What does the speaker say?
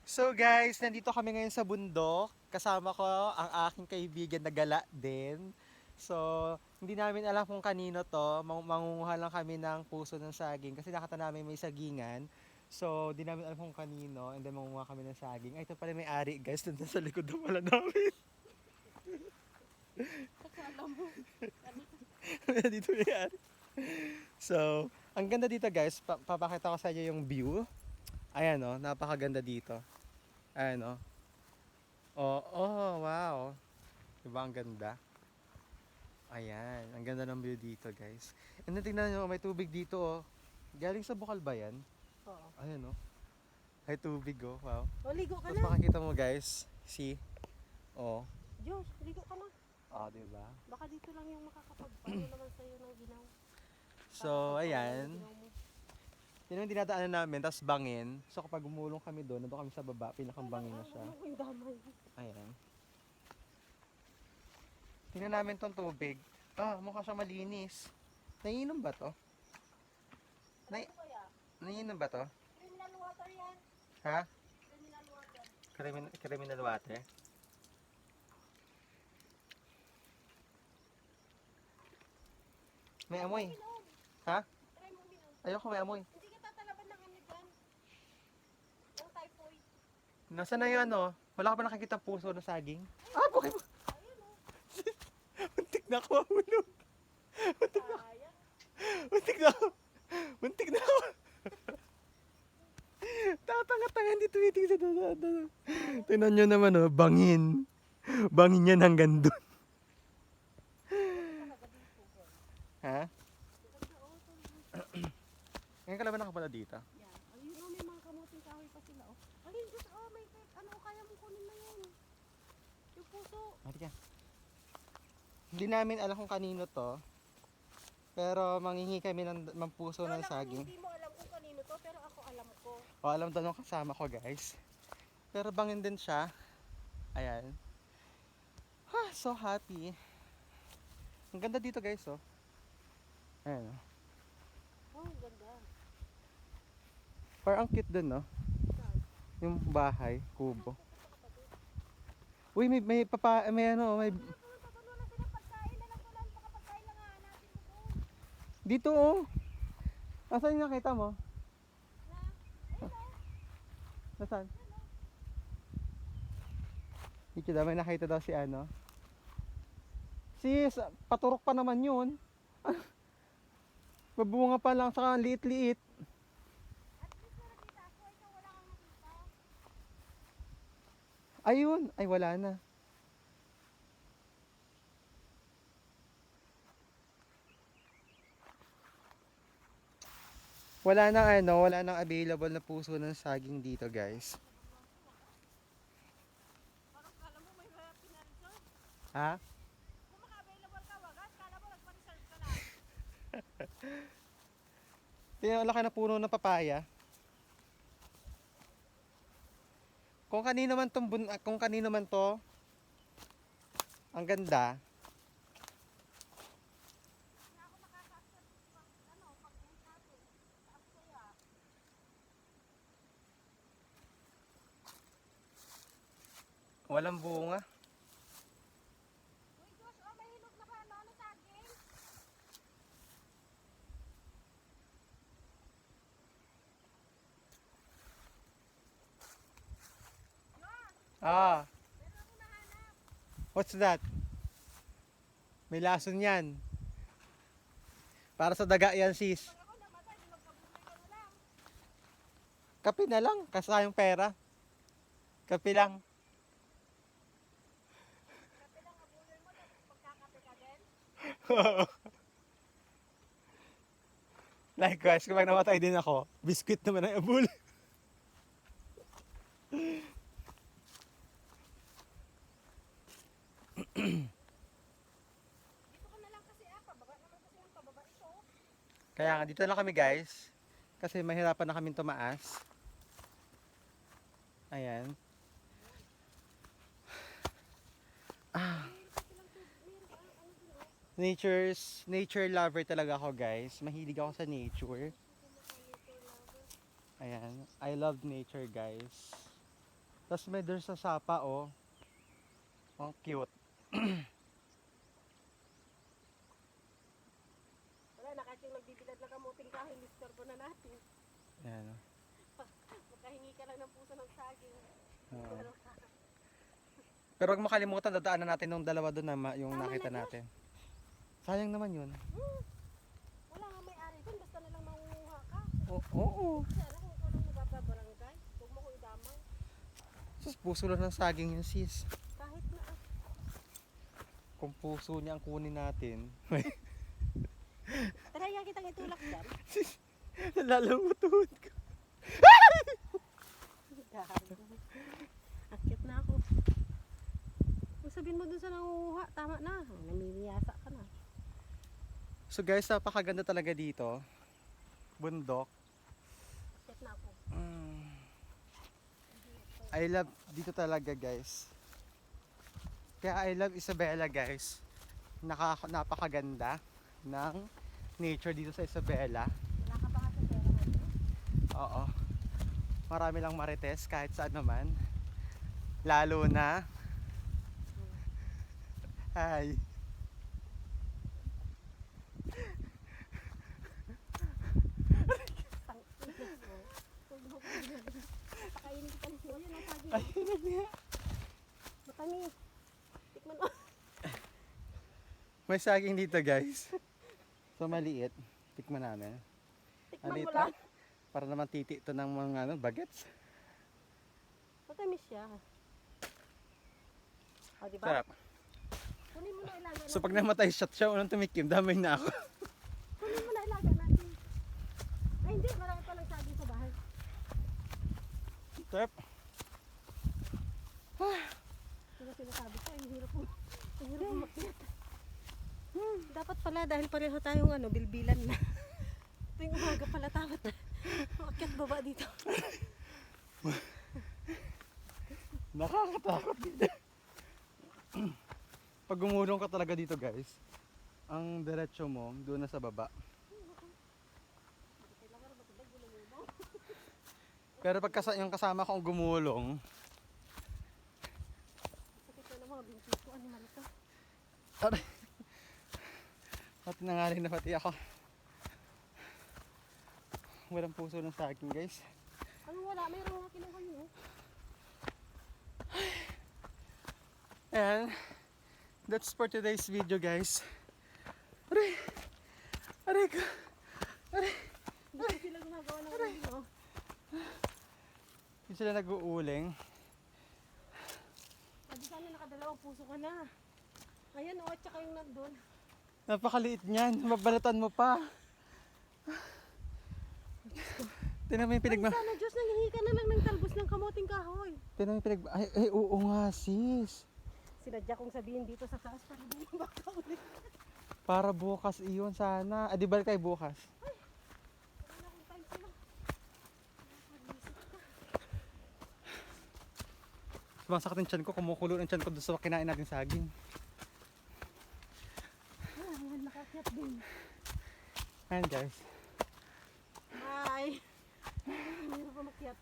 So guys, nandito kami ngayon sa bundok. Kasama ko ang aking kaibigan na gala din. So, hindi namin alam kung kanino to. Mangunguha lang kami ng puso ng saging kasi nakita namin may sagingan. So, di namin alam kung kanino and then mangunguha kami ng saging. Ay, ito pala may ari guys, nandun sa likod na pala namin. Akala mo, Dito may ari. So, ang ganda dito guys, papakita ko sa inyo yung view. Ayan oh, napakaganda dito. Ayan oh. Oh, oh, wow. Diba ang ganda? Ayan, ang ganda ng view dito guys. And then tingnan nyo, may tubig dito oh. Galing sa bukal ba yan? oo. Ayan oh. May tubig oh, wow. O, ligo ka Tapos na. makikita mo guys, see? Oh, Diyos, ligo ka na. oh diba? Baka dito lang yung makakapagpano naman sa'yo ng ginaw. So, Ng ayan. ginaw mo. Yun yung dinadaanan namin, tapos bangin. So kapag gumulong kami doon, nandun kami sa baba, pinakang bangin na siya. Ano ko yung damay? Ayan. Tingnan namin tong tubig. Ah, mukha siya malinis. Naiinom ba to? Ano kaya? Naiinom ba to? Criminal water yan. Ha? Criminal water. Criminal water? May amoy. Minom. Ha? Try mo minom. Ayoko may amoy. Hindi ka tatalaban ng ano dyan. Yung typhoid. Nasaan na yun ano? Wala ka pa nakikita puso ng saging? Ah, bukay mo. Ayun o. Muntik na ako mahulog. Sayang. Muntik na ako. Muntik na ako. Tatanga-tanga dito tumiting sa dada. Tingnan nyo naman oh, bangin. Bangin yan hanggang doon. Talaga dito. Ha? Ganda o. Ngayon ka lang ba nakapala dito? Yan. Ayun o, may mga kamuting kahoy pa sila o. Ayun, Diyos o, may ano, kaya mo kunin na yun. Yung puso. Mati ka. Hindi namin alam kung kanino to. Pero manghingi kami ng puso ng Lola, kung saging. hindi mo alam kung kanino to, pero ako alam ko. O alam to nung kasama ko guys. Pero bangin din siya. Ayan. Ha, so happy. Ang ganda dito guys oh. Ayan oh. Oh, ang ganda. Parang ang cute dun no. Saan? Yung bahay, kubo. Uy, may ano, may Pumunta doon, wala silang pagkain. Alam ko lang, baka pagkain lang hahanapin mo doon. dito oh. Nasaan yung nakita mo? Na, ayun o. Nasaan? Dito daw, may nakita daw si ano. Sis, paturok pa naman yun. Babunga pa lang, saka ang liit-liit. At least na nakita ako, ikaw wala kang nakita. Ayun, ay wala na. Wala nang ano, wala nang available na puso ng saging dito guys. Parang kala mo may pinareserve. Ha? Kung maka-available ka, wagas, kala mo nagpa-reserve ka na. Tingnan, ang laki na puno ng papaya. Kung kanino man kung kanino man to, ang ganda. Hindi ako makaka-accept pag, ano, pag-uwi natin. Taas kaya. Walang bunga. Uy, Diyos, oh, may hinog na ba? Ano sa akin? Ah, Meron akong nahanap. what's that? May lason yan. Para sa daga yan sis. Pag ako namatay, di magpabuhay ka na lang. Kape na lang, kasayang pera. Kape lang. Kape lang abuloy mo, tapos magkakape ka din. Likewise, kapag namatay din ako, biscuit naman ang abul. Dito ka na lang kasi pababa naman kasi ang pababa ito. Kaya nga, dito na lang kami guys. Kasi mahirapan na kami tumaas. Ayan. Ah, nature lover talaga ako guys. Mahilig ako sa nature. Ayan. I love nature guys. Tapos may there's sa sapa, oh. Ang cute. Wala na kasi magbibilad ng kamuting kahoy, mister ko na natin. Ayan, oh. Makahingi ka lang ng puso ng saging. Oo. Pero, Pero huwag makalimutan, dadaanan natin nung dalawa doon na yung Tama nakita na, natin. Sayang naman yun. wala nga may-ari dun, basta nalang mangunguha ka. Oo. Sana kung ikaw lang mababarangay, huwag mo ko idamay. Sus, puso lang ng saging yun, sis. Kahit na Kung puso niya ang kunin natin. Tara, yan kitang itulak dyan. Nalalamutuhod ko. Akit na ako. Kung sabihin mo dun sa nangunguha, tama na. Namimiyasa ka na. So guys, napakaganda talaga dito. Bundok. Akit na ako. I love dito talaga, guys. Kaya I love Isabela, guys. Napakaganda ng nature dito sa Isabela. Wala ka pa kasi pera mo. Oo. Marami lang marites kahit saan naman. Lalo na hi. Pakainin kita ng siya. Yan ang saging. Matamis. Tikman mo. May saging dito, guys. So maliit. Tikman namin. Tikman Ano mo ito? lang. Para naman titi ito ng mga bagets. Matamis siya. O, diba? Sarap. Kunin mo na ilaga natin. So pag namatay shot siya, unang tumikim, damay na ako. Kunin mo na ilaga natin. Ay, hindi. Marami pa lang saging sa bahay. Sarap. Diba sinasabi ko, ang hirap mo. Ang hirap mo makiat. Dapat pala dahil pareho tayong bilbilan na. Tuwing umaga pala dapat makiat baba dito. Nakakatakot dito. Pag gumulong ka talaga dito, guys, ang diretso mo doon na sa baba. Pero pag yung kasama kong gumulong, Sakit na ng mga binti ko. Ano man ito? aray, pati nangaling na pati ako. Walang puso ng saging, guys. Ano wala? Mayroon nga kinuha yun. And that's for today's video, guys. Aray, aray ko. Hindi ko sila gumagawa ng uling, no? Hindi sila nag-uuling. Sabi sana nakadalawang puso ka na. Ayan o, at saka yung nandun. Napakaliit niyan. Mabalatan mo pa. Tinan mo yung Ay, sana Diyos, nangihingi ka na lang ng talbos ng kamuting kahoy. Tinan mo yung ay, oo nga, sis. Sinadya kong sabihin dito sa taas para di baka ulit. Para bukas iyon sana. Ah, di ba kayo bukas? Wala akong time sila. Sumasakit yung tiyan ko. Kumukulo yung tiyan ko doon sa kinain natin saging. Ayan, nakakyat din. Ayan, guys. Bye. Hindi pa makyat.